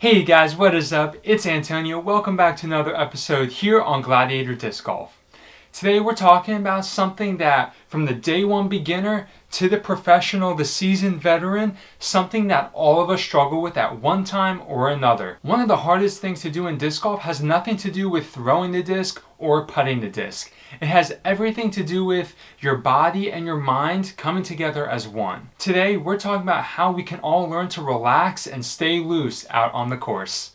Hey guys, what is up? It's Antonio. Welcome back to another episode here on Gladiator Disc Golf. Today we're talking about something that from the day one beginner to the professional, the seasoned veteran, something that all of us struggle with at one time or another. One of the hardest things to do in disc golf has nothing to do with throwing the disc or putting the disc. It has everything to do with your body and your mind coming together as one. Today we're talking about how we can all learn to relax and stay loose out on the course.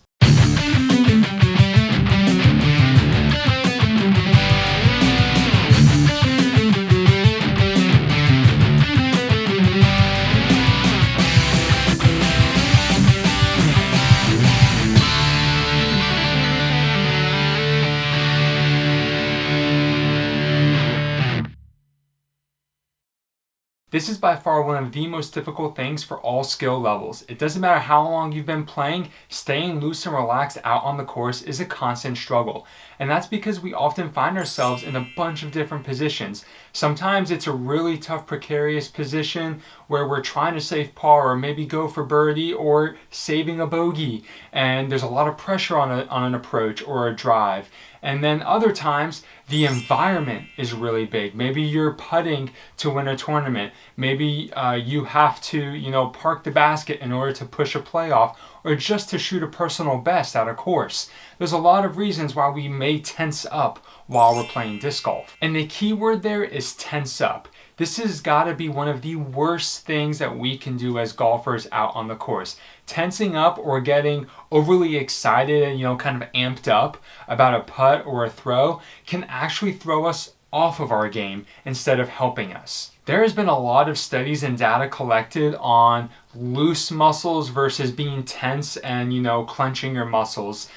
This is by far one of the most difficult things for all skill levels. It doesn't matter how long you've been playing, staying loose and relaxed out on the course is a constant struggle. And that's because we often find ourselves in a bunch of different positions. Sometimes it's a really tough, precarious position where we're trying to save par or maybe go for birdie or saving a bogey. And there's a lot of pressure on an approach or a drive. And then other times, the environment is really big. Maybe you're putting to win a tournament. Maybe you have to, park the basket in order to push a playoff or just to shoot a personal best at a course. There's a lot of reasons why we may tense up while we're playing disc golf. And the key word there is tense up. This has got to be one of the worst things that we can do as golfers out on the course. Tensing up or getting overly excited and kind of amped up about a putt or a throw can actually throw us off of our game instead of helping us. There has been a lot of studies and data collected on loose muscles versus being tense and clenching your muscles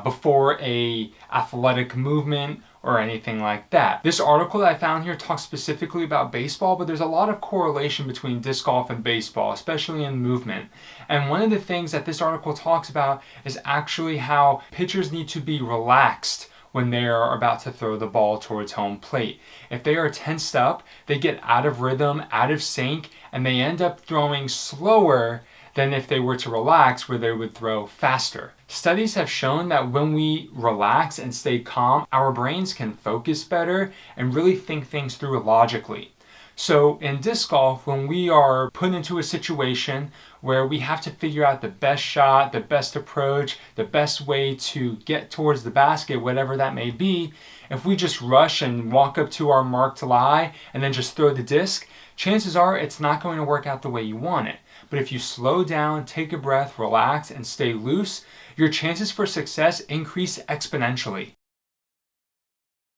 before a athletic movement or anything like that. This article that I found here talks specifically about baseball, but there's a lot of correlation between disc golf and baseball, especially in movement. And one of the things that this article talks about is actually how pitchers need to be relaxed when they are about to throw the ball towards home plate. If they are tensed up, they get out of rhythm, out of sync, and they end up throwing slower than if they were to relax, where they would throw faster. Studies have shown that when we relax and stay calm, our brains can focus better and really think things through logically. So in disc golf, when we are put into a situation where we have to figure out the best shot, the best approach, the best way to get towards the basket, whatever that may be, if we just rush and walk up to our marked lie and then just throw the disc, chances are it's not going to work out the way you want it. But if you slow down, take a breath, relax, and stay loose, your chances for success increase exponentially.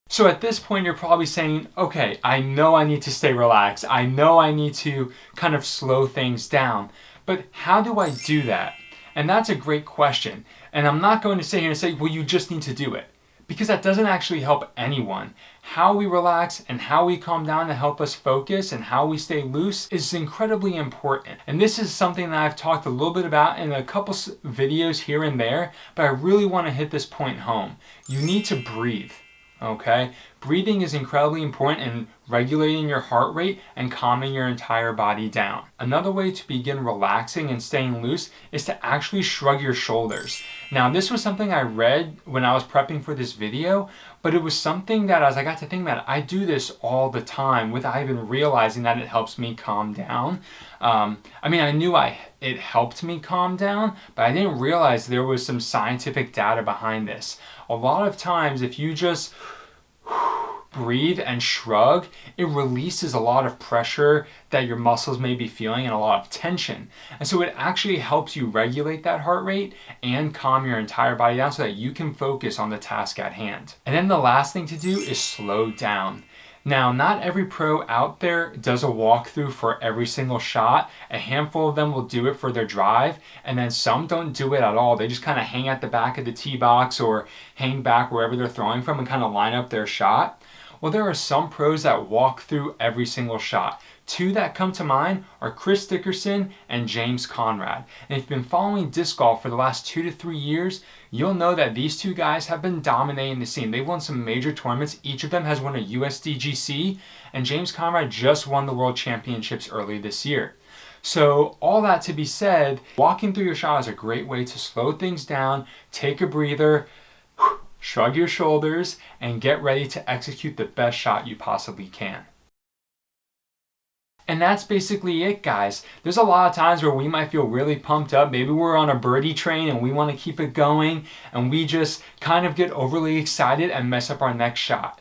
So at this point, you're probably saying, okay, I know I need to stay relaxed. I know I need to kind of slow things down. But how do I do that? And that's a great question. And I'm not going to sit here and say, well, you just need to do it. Because that doesn't actually help anyone. How we relax and how we calm down to help us focus and how we stay loose is incredibly important. And this is something that I've talked a little bit about in a couple videos here and there, but I really want to hit this point home. You need to breathe. Okay? Breathing is incredibly important in regulating your heart rate and calming your entire body down. Another way to begin relaxing and staying loose is to actually shrug your shoulders. Now, this was something I read when I was prepping for this video, but it was something that as I got to think about it, I do this all the time without even realizing that it helps me calm down. I knew it helped me calm down, but I didn't realize there was some scientific data behind this. A lot of times, if you just breathe and shrug, it releases a lot of pressure that your muscles may be feeling and a lot of tension. And so it actually helps you regulate that heart rate and calm your entire body down so that you can focus on the task at hand. And then the last thing to do is slow down. Now, not every pro out there does a walkthrough for every single shot. A handful of them will do it for their drive, and then some don't do it at all. They just kind of hang at the back of the tee box or hang back wherever they're throwing from and kind of line up their shot. Well, there are some pros that walk through every single shot. Two that come to mind are Chris Dickerson and James Conrad. And if you've been following disc golf for the last 2 to 3 years, you'll know that these two guys have been dominating the scene. They've won some major tournaments. Each of them has won a USDGC, and James Conrad just won the World Championships early this year. So all that to be said, walking through your shot is a great way to slow things down, take a breather, shrug your shoulders, and get ready to execute the best shot you possibly can. And that's basically it, guys. There's a lot of times where we might feel really pumped up. Maybe we're on a birdie train and we want to keep it going, and we just kind of get overly excited and mess up our next shot.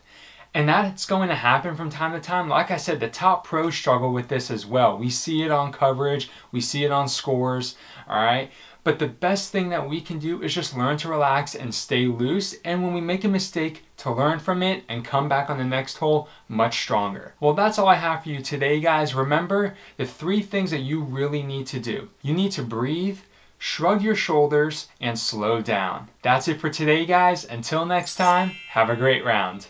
And that's going to happen from time to time. Like I said, the top pros struggle with this as well. We see it on coverage, we see it on scores, all right? But the best thing that we can do is just learn to relax and stay loose. And when we make a mistake, to learn from it and come back on the next hole much stronger. Well, that's all I have for you today, guys. Remember the 3 things that you really need to do. You need to breathe, shrug your shoulders, and slow down. That's it for today, guys. Until next time, have a great round.